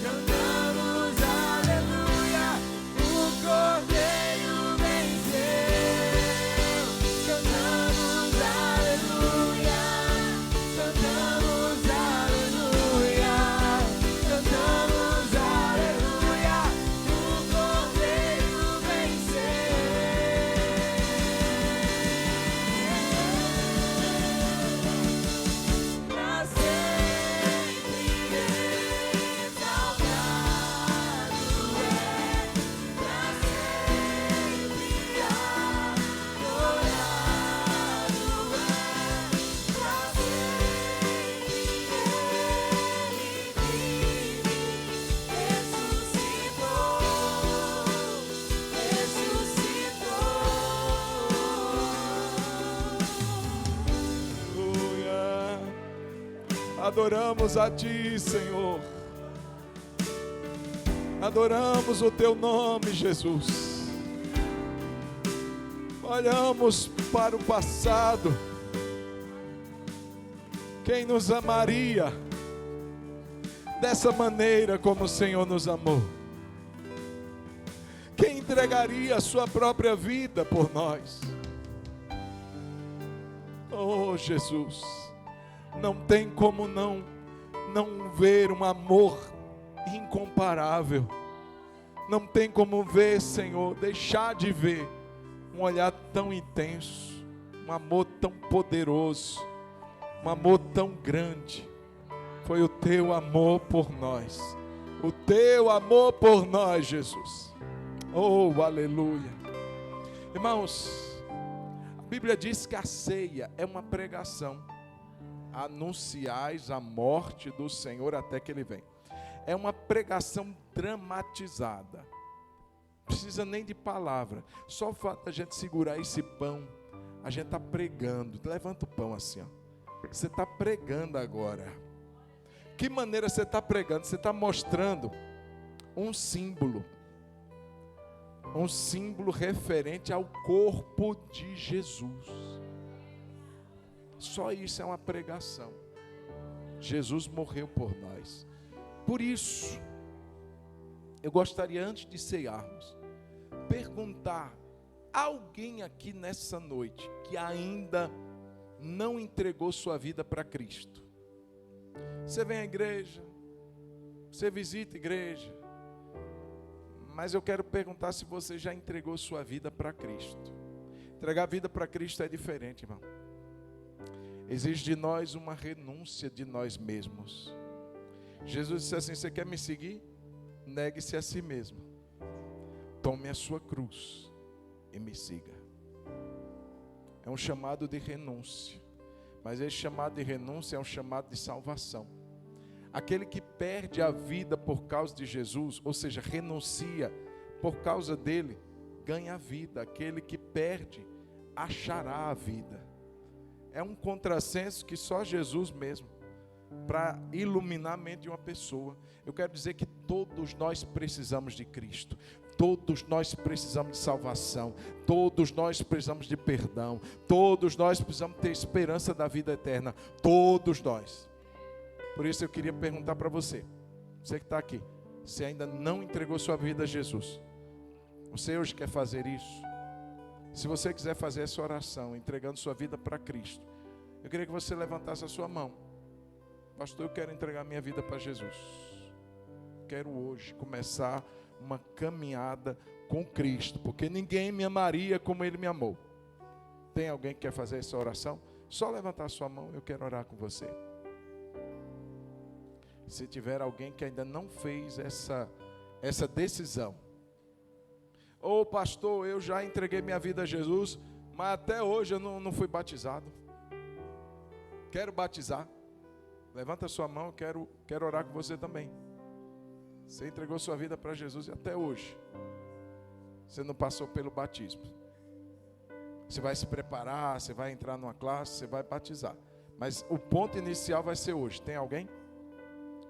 cantamos aleluia, o Cordeiro venceu. Cantamos aleluia, cantamos aleluia, cantamos aleluia, o Cordeiro venceu. Pra sempre exaltado é, pra sempre adorado é, pra sempre Ele vive, ressuscitou, Aleluia. Adoramos a Ti, Senhor. Adoramos o Teu nome, Jesus. Olhamos para o passado. Quem nos amaria dessa maneira como o Senhor nos amou? Quem entregaria a sua própria vida por nós? Oh, Jesus, não tem como não ver um amor incomparável. Não tem como ver, Senhor, deixar de ver um olhar tão intenso, um amor tão poderoso, um amor tão grande. Foi o Teu amor por nós, o Teu amor por nós, Jesus. Oh, aleluia. Irmãos, a Bíblia diz que a ceia é uma pregação. Anunciais a morte do Senhor até que Ele venha. É uma pregação dramatizada. Não precisa nem de palavra. Só o fato da gente segurar esse pão, a gente está pregando. Levanta o pão assim, ó. Você está pregando agora. Que maneira você está pregando? Você está mostrando um símbolo. Um símbolo referente ao corpo de Jesus. Só isso é uma pregação. Jesus morreu por nós. Por isso, eu gostaria, antes de cearmos, perguntar a alguém aqui nessa noite que ainda não entregou sua vida para Cristo. Você vem à igreja, você visita a igreja, mas eu quero perguntar se você já entregou sua vida para Cristo. Entregar a vida para Cristo é diferente, irmão. Exige de nós uma renúncia de nós mesmos. Jesus disse assim: você quer me seguir? Negue-se a si mesmo. Tome a sua cruz e me siga. É um chamado de renúncia. Mas esse chamado de renúncia é um chamado de salvação. Aquele que perde a vida por causa de Jesus, ou seja, renuncia por causa dele, ganha a vida. Aquele que perde, achará a vida. É um contrassenso que só Jesus mesmo, para iluminar a mente de uma pessoa. Eu quero dizer que todos nós precisamos de Cristo. Todos nós precisamos de salvação. Todos nós precisamos de perdão. Todos nós precisamos ter esperança da vida eterna. Todos nós. Por isso eu queria perguntar para você, você que está aqui, se ainda não entregou sua vida a Jesus, você hoje quer fazer isso? Se você quiser fazer essa oração, entregando sua vida para Cristo, eu queria que você levantasse a sua mão. Pastor, eu quero entregar minha vida para Jesus. Quero hoje começar uma caminhada com Cristo, porque ninguém me amaria como Ele me amou. Tem alguém que quer fazer essa oração? Só levantar a sua mão, eu quero orar com você. Se tiver alguém que ainda não fez essa decisão, ou pastor, eu já entreguei minha vida a Jesus, mas até hoje eu não fui batizado. Quero batizar. Levanta a sua mão, eu quero orar com você também. Você entregou sua vida para Jesus e até hoje você não passou pelo batismo. Você vai se preparar, você vai entrar numa classe, você vai batizar. Mas o ponto inicial vai ser hoje. Tem alguém?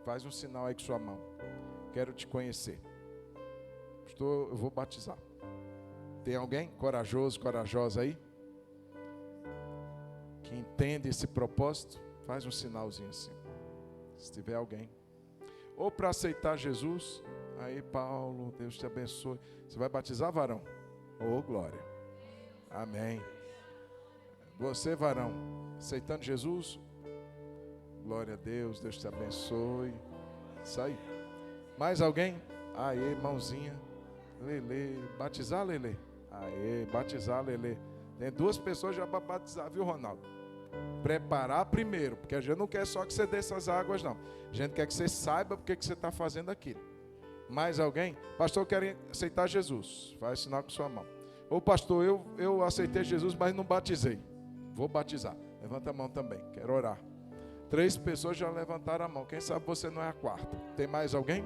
Faz um sinal aí com sua mão. Quero te conhecer. Eu vou batizar. Tem alguém corajoso, corajosa aí? Que entende esse propósito? Faz um sinalzinho assim. Se tiver alguém. Ou para aceitar Jesus. Aí, Paulo, Deus te abençoe. Você vai batizar, varão? Oh, glória. Amém. Você, varão, aceitando Jesus? Glória a Deus, Deus te abençoe. Isso aí. Mais alguém? Aê, mãozinha. Lelê. Batizar, Lelê? Aê, batizar, Lelê. Tem duas pessoas já para batizar, viu, Ronaldo? Preparar primeiro, porque a gente não quer só que você desça as águas, não. A gente quer que você saiba porque que você está fazendo aquilo. Mais alguém? Pastor, eu quero aceitar Jesus. Faz sinal com sua mão. Ô pastor, eu aceitei Jesus, mas não batizei. Vou batizar. Levanta a mão também, quero orar. 3 pessoas já levantaram a mão. Quem sabe você não é a quarta. Tem mais alguém?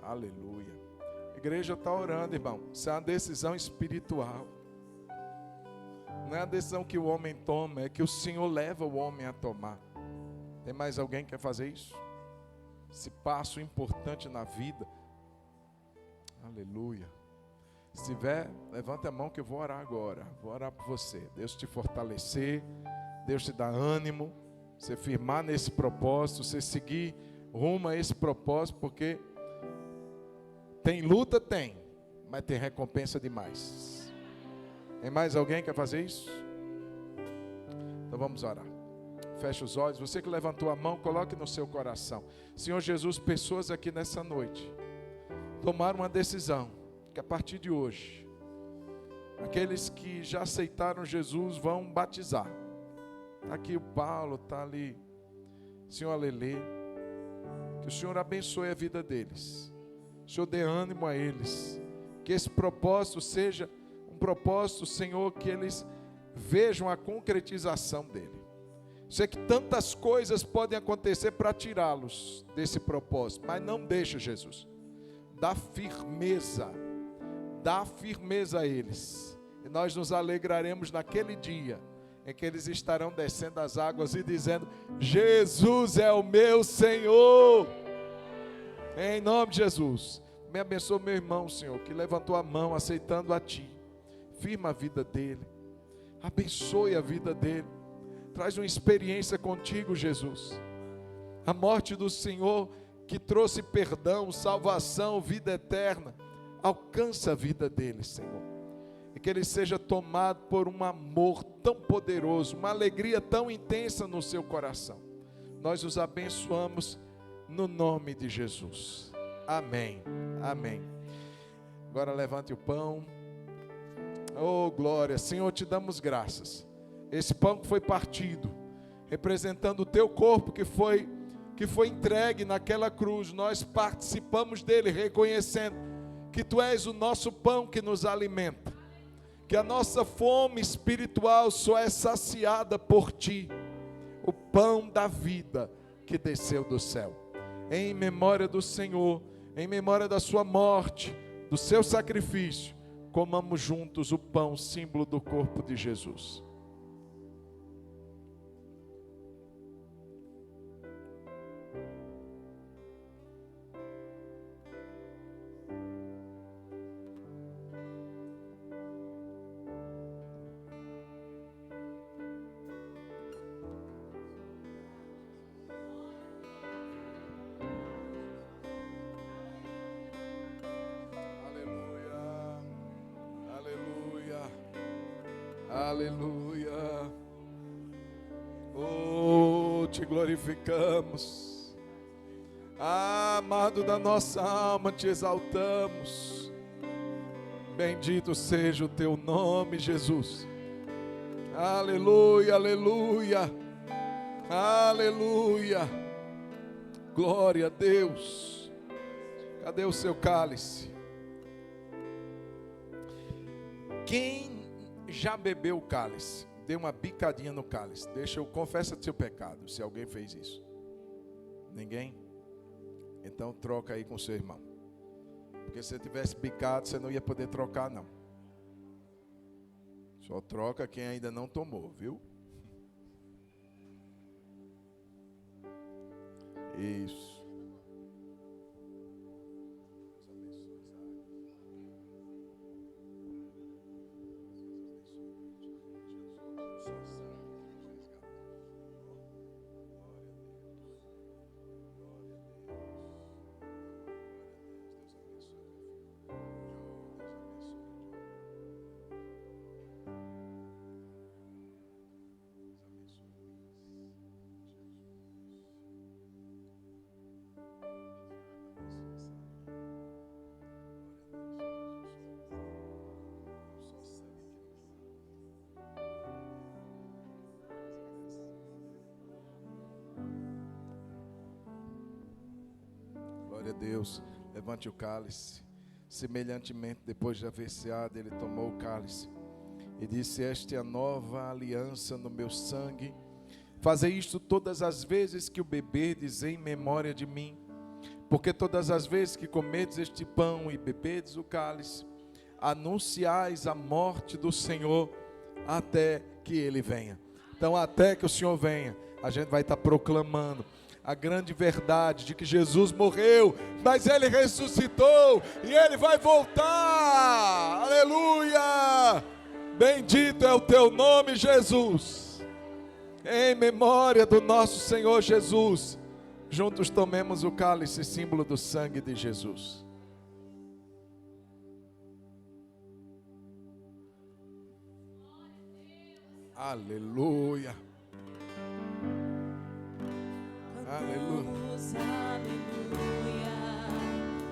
Aleluia. A igreja está orando, irmão. Isso é uma decisão espiritual. Não é a decisão que o homem toma, é que o Senhor leva o homem a tomar. Tem mais alguém que quer fazer isso? Esse passo importante na vida. Aleluia. Se tiver, levanta a mão que eu vou orar agora. Vou orar por você. Deus te fortalecer. Deus te dar ânimo. Você firmar nesse propósito. Você seguir rumo a esse propósito. Porque tem luta, tem. Mas tem recompensa demais. Tem mais alguém que quer fazer isso? Então vamos orar. Feche os olhos. Você que levantou a mão, coloque no seu coração. Senhor Jesus, pessoas aqui nessa noite tomaram uma decisão. Que a partir de hoje, aqueles que já aceitaram Jesus vão batizar. Está aqui o Paulo, está ali o Senhor Alelê. Que o Senhor abençoe a vida deles. O Senhor dê ânimo a eles. Que esse propósito seja um propósito, Senhor, que eles vejam a concretização dele. Sei que tantas coisas podem acontecer para tirá-los desse propósito, mas não deixa, Jesus. Dá firmeza a eles. E nós nos alegraremos naquele dia em que eles estarão descendo as águas e dizendo: Jesus é o meu Senhor. Em nome de Jesus. Me abençoe meu irmão, Senhor, que levantou a mão aceitando a Ti. Firma a vida dele. Abençoe a vida dele. Traz uma experiência contigo, Jesus. A morte do Senhor que trouxe perdão, salvação, vida eterna. Alcança a vida dele, Senhor. E que ele seja tomado por um amor tão poderoso, uma alegria tão intensa no seu coração. Nós os abençoamos no nome de Jesus. Amém. Amém. Agora levante o pão. Oh, glória. Senhor, te damos graças. Esse pão que foi partido, representando o teu corpo que foi entregue naquela cruz, nós participamos dele, reconhecendo que tu és o nosso pão que nos alimenta, que a nossa fome espiritual só é saciada por ti, o pão da vida que desceu do céu. Em memória do Senhor, em memória da sua morte, do seu sacrifício, comamos juntos o pão, símbolo do corpo de Jesus. Aleluia. Oh, te glorificamos. Amado da nossa alma, te exaltamos. Bendito seja o teu nome, Jesus. Aleluia, aleluia. Aleluia. Glória a Deus. Cadê o seu cálice? Quem já bebeu o cálice? Dê uma bicadinha no cálice. Confessa seu pecado, se alguém fez isso. Ninguém? Então troca aí com seu irmão. Porque se você tivesse bicado, você não ia poder trocar, não. Só troca quem ainda não tomou, viu? Isso. Glória a Deus. Levante o cálice. Semelhantemente, depois de haver ceado, ele tomou o cálice e disse: esta é a nova aliança no meu sangue. Fazei isto todas as vezes que o beberdes em memória de mim. Porque todas as vezes que comerdes este pão e beberdes o cálice, anunciais a morte do Senhor até que Ele venha. Então, até que o Senhor venha, a gente vai estar proclamando a grande verdade de que Jesus morreu, mas Ele ressuscitou e Ele vai voltar. Aleluia! Bendito é o Teu nome, Jesus. Em memória do nosso Senhor Jesus, juntos tomemos o cálice, símbolo do sangue de Jesus. Aleluia. Aleluia. Cantamos aleluia.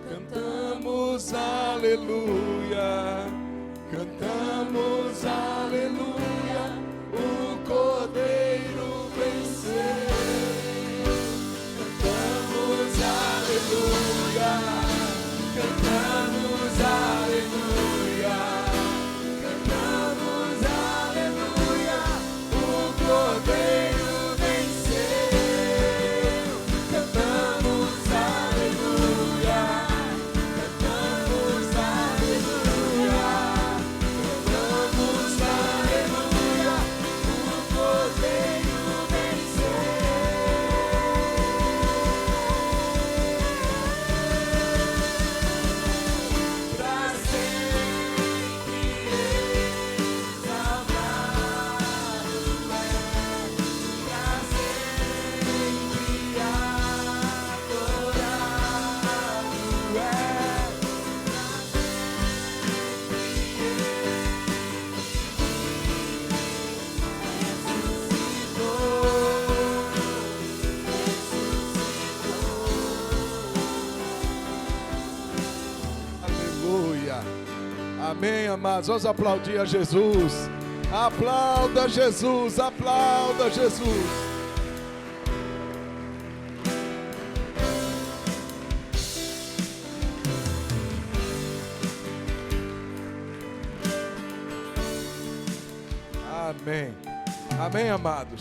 Cantamos aleluia. Cantamos aleluia. O Cordeiro venceu. Cantamos aleluia. Cantamos aleluia. Cantamos aleluia. O Cordeiro venceu. Cantamos aleluia. Cantamos aleluia. Cantamos aleluia. O Cordeiro venceu. Pra sempre exaltado é, pra sempre adorado é. Aleluia. Amém, amados. Vamos aplaudir a Jesus. Aplauda Jesus, aplauda Jesus. Amém. Amém, amados.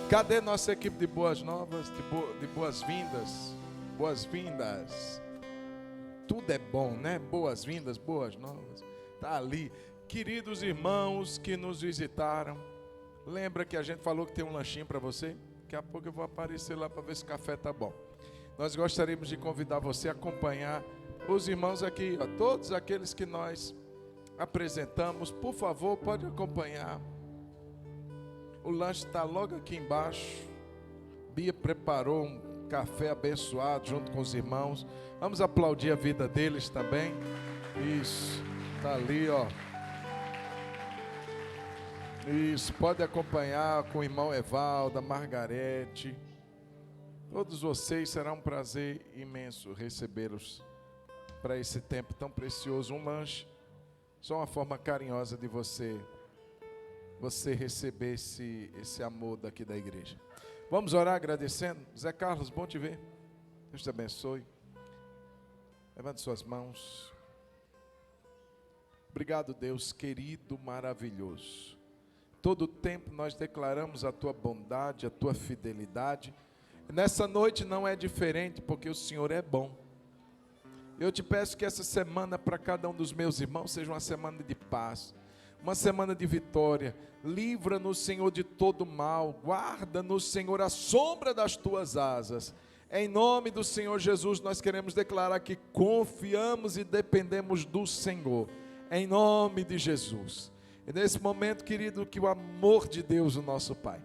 Cadê nossa equipe de boas novas, de boas-vindas? Boas-vindas. Tudo é bom, né? Boas-vindas, boas novas. Tá ali. Queridos irmãos que nos visitaram, lembra que a gente falou que tem um lanchinho para você? Daqui a pouco eu vou aparecer lá para ver se o café tá bom. Nós gostaríamos de convidar você a acompanhar os irmãos aqui, ó, todos aqueles que nós apresentamos. Por favor, pode acompanhar. O lanche está logo aqui embaixo. Bia preparou um café abençoado junto com os irmãos. Vamos aplaudir a vida deles também. Isso, tá ali, ó. Isso, pode acompanhar com o irmão Evaldo, a Margarete. Todos vocês, será um prazer imenso recebê-los para esse tempo tão precioso. Um lanche, só uma forma carinhosa de você receber esse amor daqui da igreja. Vamos orar agradecendo. Zé Carlos, bom te ver. Deus te abençoe. Levante suas mãos. Obrigado, Deus querido, maravilhoso. Todo o tempo nós declaramos a tua bondade, a tua fidelidade, Nessa noite não é diferente, porque o Senhor é bom. Eu te peço que essa semana para cada um dos meus irmãos seja uma semana de paz, uma semana de vitória. Livra-nos, Senhor, de todo mal. Guarda-nos, Senhor, à sombra das tuas asas. Em nome do Senhor Jesus, nós queremos declarar que confiamos e dependemos do Senhor. Em nome de Jesus. E nesse momento, querido, que o amor de Deus, o nosso Pai,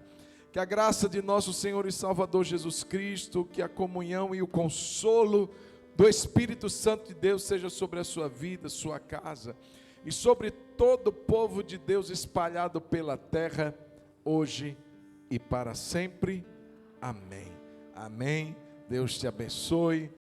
que a graça de nosso Senhor e Salvador Jesus Cristo, que a comunhão e o consolo do Espírito Santo de Deus seja sobre a sua vida, sua casa e sobre todo o povo de Deus espalhado pela terra, hoje e para sempre. Amém. Amém. Deus te abençoe.